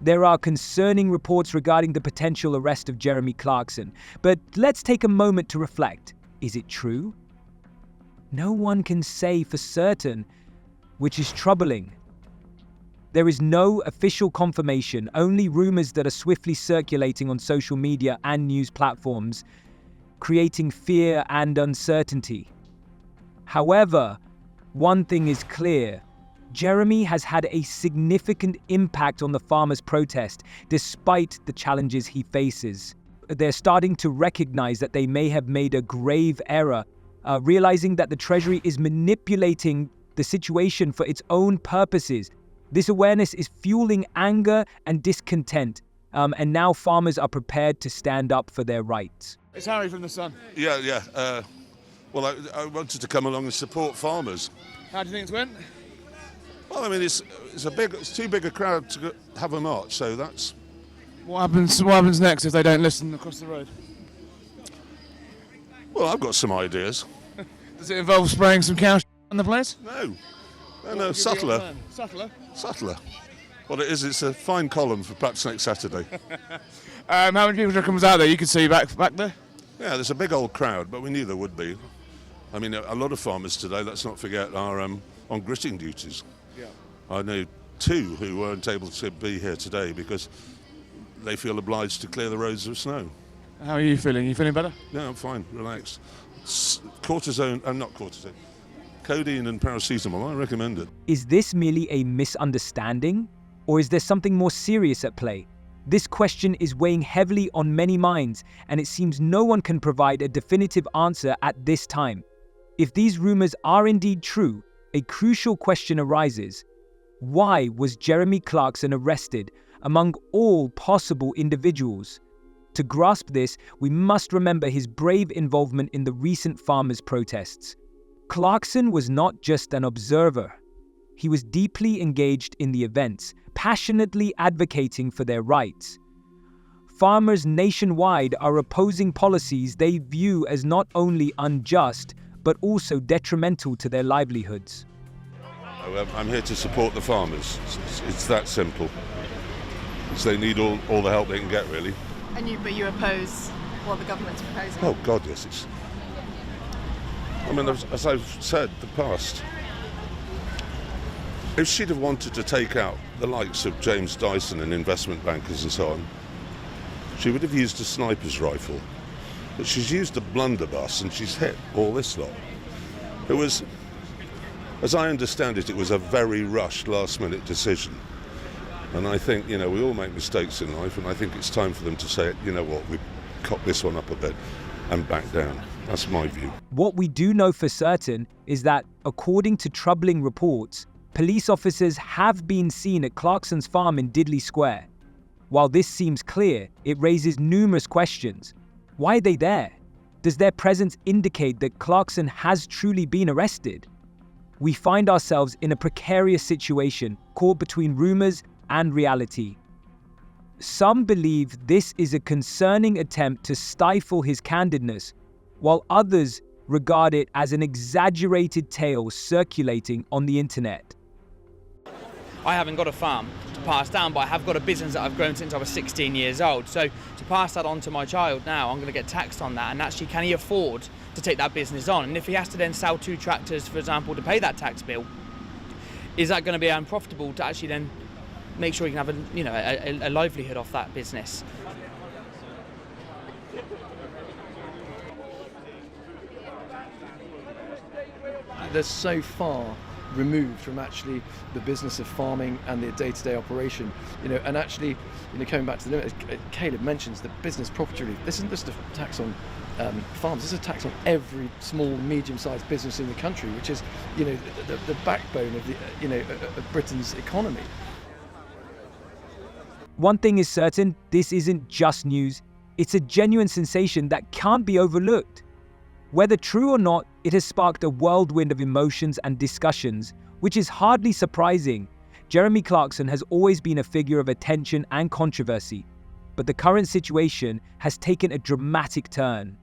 There are concerning reports regarding the potential arrest of Jeremey Clarkson, but let's take a moment to reflect. Is it true? No one can say for certain, which is troubling. There is no official confirmation, only rumors that are swiftly circulating on social media and news platforms, creating fear and uncertainty. However, one thing is clear. Jeremey has had a significant impact on the farmers' protest, despite the challenges he faces. They're starting to recognize that they may have made a grave error, realizing that the Treasury is manipulating the situation for its own purposes. This awareness is fueling anger and discontent, and now farmers are prepared to stand up for their rights. It's Harry from The Sun. Yeah. Well, I wanted to come along and support farmers. How do you think it's went? Well, I mean, it's too big a crowd to have a march, so that's... What happens next if they don't listen across the road? Well, I've got some ideas. Does it involve spraying some cow on the place? No, subtler. Subtler? What it is, it's a fine column for perhaps next Saturday. How many people do you reckon was out there? You could see back there? Yeah, there's a big old crowd, but we knew there would be. I mean, a lot of farmers today, let's not forget, are on gritting duties. Yeah. I know 2 who weren't able to be here today because they feel obliged to clear the roads of snow. How are you feeling? You feeling better? Yeah, I'm fine, relaxed. Codeine and paracetamol, I recommend it. Is this merely a misunderstanding, or is there something more serious at play? This question is weighing heavily on many minds, and it seems no one can provide a definitive answer at this time. If these rumors are indeed true, a crucial question arises. Why was Jeremey Clarkson arrested among all possible individuals? To grasp this, we must remember his brave involvement in the recent farmers' protests. Clarkson was not just an observer. He was deeply engaged in the events, passionately advocating for their rights. Farmers nationwide are opposing policies they view as not only unjust, but also detrimental to their livelihoods. I'm here to support the farmers. It's that simple. So they need all the help they can get, really. But you oppose what the government's proposing? Oh, God, yes. I mean, as I've said in the past, if she'd have wanted to take out the likes of James Dyson and investment bankers and so on, she would have used a sniper's rifle. But she's used a blunderbuss and she's hit all this lot. It was, as I understand it, it was a very rushed last-minute decision. And I think, we all make mistakes in life, and I think it's time for them to say, you know what, we've cocked this one up a bit and back down. That's my view. What we do know for certain is that, according to troubling reports, police officers have been seen at Clarkson's farm in Diddley Square. While this seems clear, it raises numerous questions. Why are they there? Does their presence indicate that Clarkson has truly been arrested? We find ourselves in a precarious situation, caught between rumors and reality. Some believe this is a concerning attempt to stifle his candidness, while others regard it as an exaggerated tale circulating on the internet. I haven't got a farm to pass down, but I have got a business that I've grown since I was 16 years old. So to pass that on to my child now, I'm going to get taxed on that. And actually, can he afford to take that business on? And if he has to then sell 2 tractors, for example, to pay that tax bill, is that going to be unprofitable to actually then make sure he can have a livelihood off that business? They're so far removed from actually the business of farming and the day-to-day operation, and actually, coming back to the limit, as Caleb mentions, the business property relief. This isn't just a tax on farms. This is a tax on every small, medium-sized business in the country, which is, the backbone of of Britain's economy. One thing is certain: this isn't just news. It's a genuine sensation that can't be overlooked. Whether true or not, it has sparked a whirlwind of emotions and discussions, which is hardly surprising. Jeremey Clarkson has always been a figure of attention and controversy, but the current situation has taken a dramatic turn.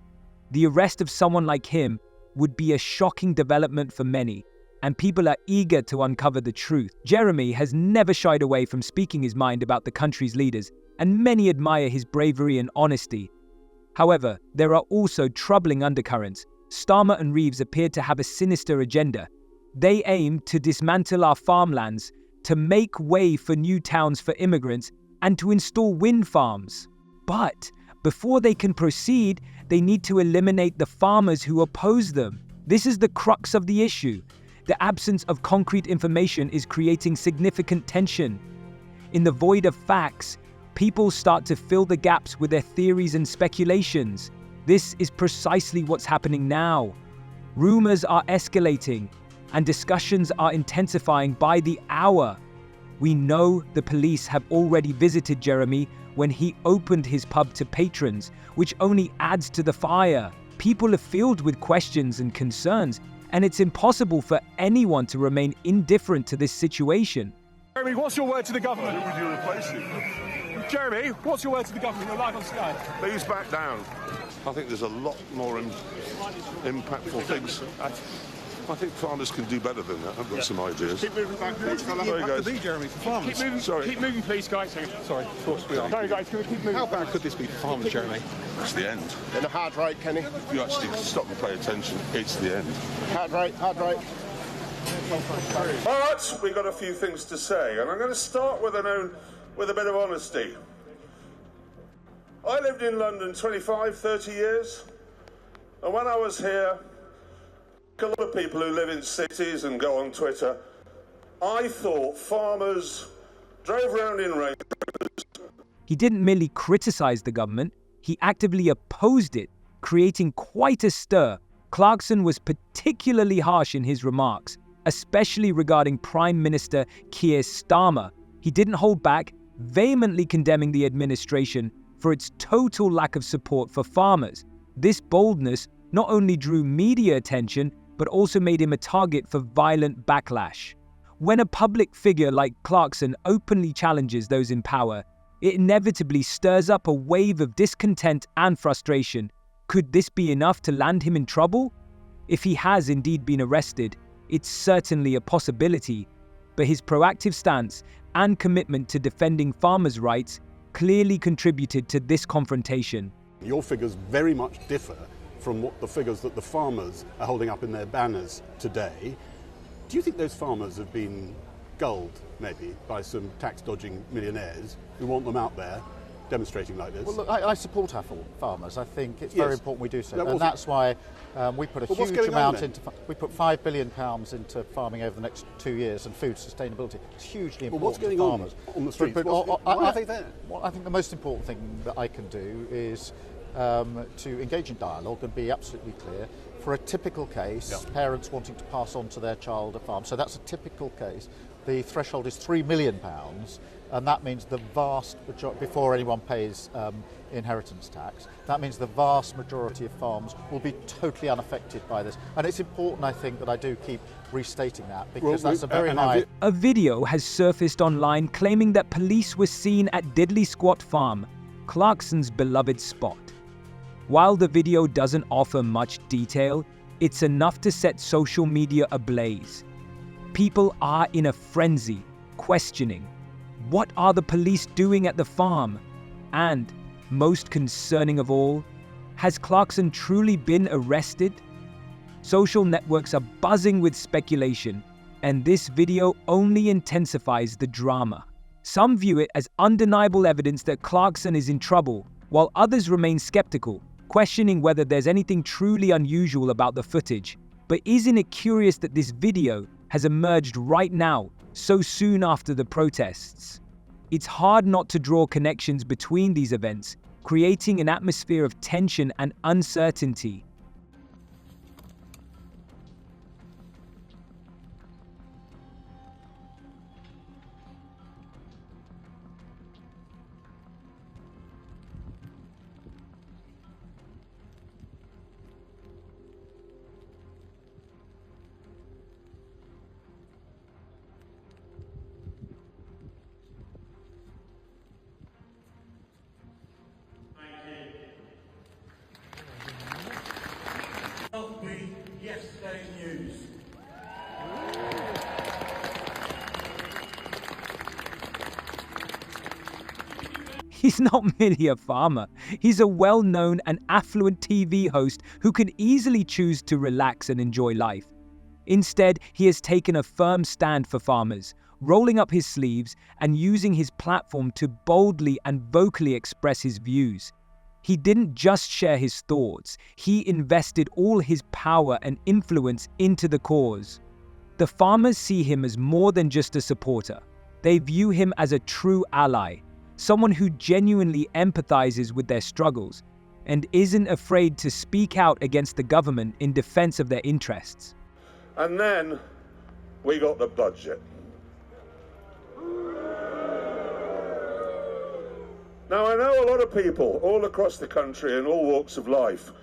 The arrest of someone like him would be a shocking development for many, and people are eager to uncover the truth. Jeremey has never shied away from speaking his mind about the country's leaders, and many admire his bravery and honesty. However, there are also troubling undercurrents. Starmer and Reeves appear to have a sinister agenda. They aim to dismantle our farmlands, to make way for new towns for immigrants, and to install wind farms. But before they can proceed, they need to eliminate the farmers who oppose them. This is the crux of the issue. The absence of concrete information is creating significant tension. In the void of facts, people start to fill the gaps with their theories and speculations. This is precisely what's happening now. Rumors are escalating, and discussions are intensifying by the hour. We know the police have already visited Jeremey when he opened his pub to patrons, which only adds to the fire. People are filled with questions and concerns, and it's impossible for anyone to remain indifferent to this situation. Jeremy, what's your word to the government? Who would you replace him? Jeremy, what's your word to the government? You're live on Sky. Please back down. I think there's a lot more impactful things. I think farmers can do better than that. I've got some ideas. Keep moving back, please. Sorry, guys. Jeremy, for farmers. Keep moving, Sorry. Keep moving, please, guys. Sorry, of course we are. Sorry, guys, can we keep moving? How bad could this be for farmers, Jeremy? It's the end. In a hard right, Kenny. If you actually stop and pay attention, it's the end. Hard right, hard right. But we've got a few things to say, and I'm going to start with a bit of honesty. I lived in London 25, 30 years, and when I was here, a lot of people who live in cities and go on Twitter, I thought farmers drove around in Range Rovers. He didn't merely criticize the government, he actively opposed it, creating quite a stir. Clarkson was particularly harsh in his remarks, especially regarding Prime Minister Keir Starmer. He didn't hold back, vehemently condemning the administration for its total lack of support for farmers. This boldness not only drew media attention, but also made him a target for violent backlash. When a public figure like Clarkson openly challenges those in power, it inevitably stirs up a wave of discontent and frustration. Could this be enough to land him in trouble? If he has indeed been arrested, it's certainly a possibility, but his proactive stance and commitment to defending farmers' rights clearly contributed to this confrontation. Your figures very much differ from what the figures that the farmers are holding up in their banners today. Do you think those farmers have been gulled, maybe, by some tax-dodging millionaires who want them out there demonstrating like this? Well, look, I support our farmers. I think it's very important we do so, and that's why we put a But huge amount into. We put £5 billion into farming over the next 2 years, and food sustainability. It's hugely important. But what's going to farmers on the streets? But Why are they there? Well, I think the most important thing that I can do is to engage in dialogue and be absolutely clear. For a typical case, parents wanting to pass on to their child a farm, so that's a typical case. The threshold is £3 million, and that means the vast majority, before anyone pays inheritance tax, that means the vast majority of farms will be totally unaffected by this. And it's important, I think, that I do keep restating that, because that's a very high... A video has surfaced online claiming that police were seen at Diddley Squat Farm, Clarkson's beloved spot. While the video doesn't offer much detail, it's enough to set social media ablaze. People are in a frenzy, questioning, what are the police doing at the farm? And, most concerning of all, has Clarkson truly been arrested? Social networks are buzzing with speculation, and this video only intensifies the drama. Some view it as undeniable evidence that Clarkson is in trouble, while others remain skeptical, questioning whether there's anything truly unusual about the footage. But isn't it curious that this video has emerged right now, so soon after the protests? It's hard not to draw connections between these events, creating an atmosphere of tension and uncertainty. He's not merely a farmer. He's a well-known and affluent TV host who can easily choose to relax and enjoy life. Instead, he has taken a firm stand for farmers, rolling up his sleeves and using his platform to boldly and vocally express his views. He didn't just share his thoughts, he invested all his power and influence into the cause. The farmers see him as more than just a supporter. They view him as a true ally, someone who genuinely empathizes with their struggles and isn't afraid to speak out against the government in defense of their interests. And then we got the budget. Now, I know a lot of people all across the country in all walks of life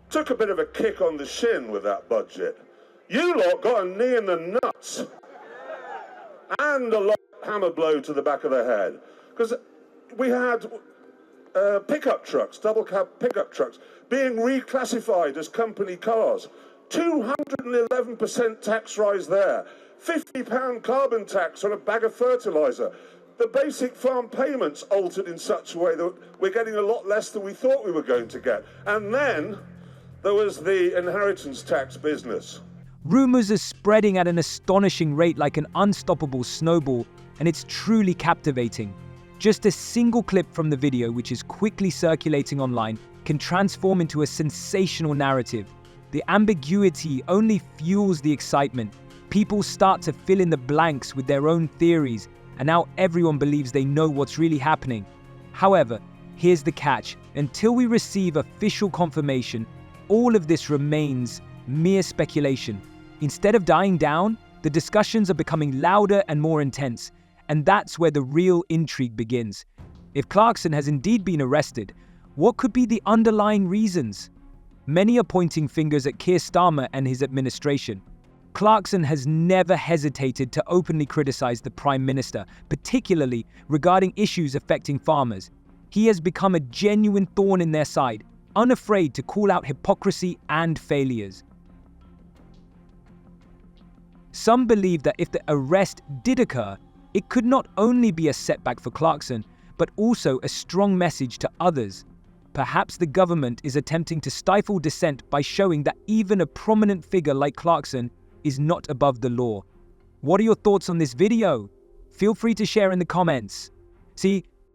took a bit of a kick on the shin with that budget. You lot got a knee in the nuts and a hammer blow to the back of the head, because we had pickup trucks, double cab pickup trucks, being reclassified as company cars. 211% tax rise there. £50 carbon tax on a bag of fertiliser. The basic farm payments altered in such a way that we're getting a lot less than we thought we were going to get. And then there was the inheritance tax business. Rumors are spreading at an astonishing rate like an unstoppable snowball, and it's truly captivating. Just a single clip from the video, which is quickly circulating online, can transform into a sensational narrative. The ambiguity only fuels the excitement. People start to fill in the blanks with their own theories, and now everyone believes they know what's really happening. However, here's the catch. Until we receive official confirmation, all of this remains mere speculation. Instead of dying down, the discussions are becoming louder and more intense, and that's where the real intrigue begins. If Clarkson has indeed been arrested, what could be the underlying reasons? Many are pointing fingers at Keir Starmer and his administration. Clarkson has never hesitated to openly criticize the Prime Minister, particularly regarding issues affecting farmers. He has become a genuine thorn in their side, unafraid to call out hypocrisy and failures. Some believe that if the arrest did occur, it could not only be a setback for Clarkson, but also a strong message to others. Perhaps the government is attempting to stifle dissent by showing that even a prominent figure like Clarkson is not above the law. What are your thoughts on this video? Feel free to share in the comments. See,